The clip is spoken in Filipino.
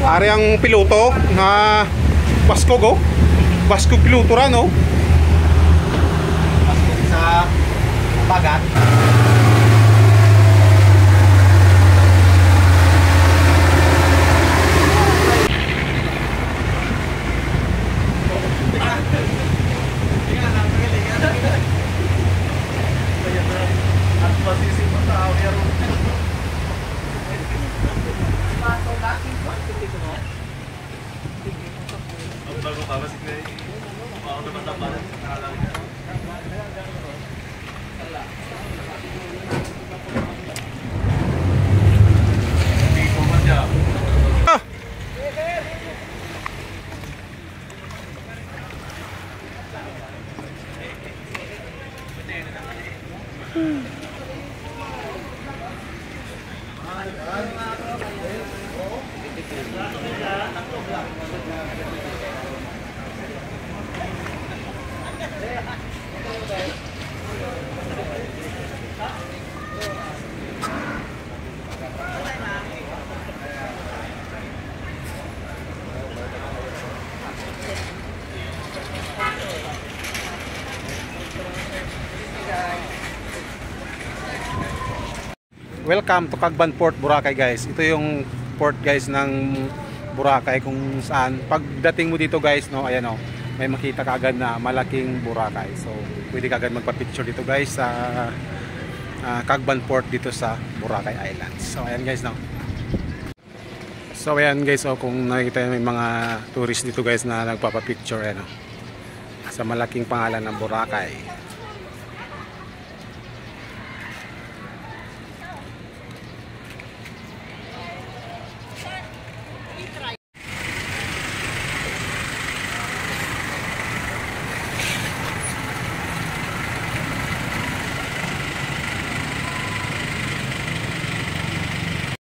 Ari ang piloto nga Baskog oh. Baskog piloto ra no. Baskog sa bagat. Welcome to Cagban Port, Boracay guys. Ito yung port guys ng Boracay kung saan pagdating mo dito guys no, ayan oh, may makita kaagad na malaking Boracay. So pwede kaagad magpa-picture dito guys sa Cagban Port dito sa Boracay Islands. So ayan guys no. So ayan guys oh, kung nakikita may mga tourist dito guys na nagpapa-picture ano, sa malaking pangalan ng Boracay.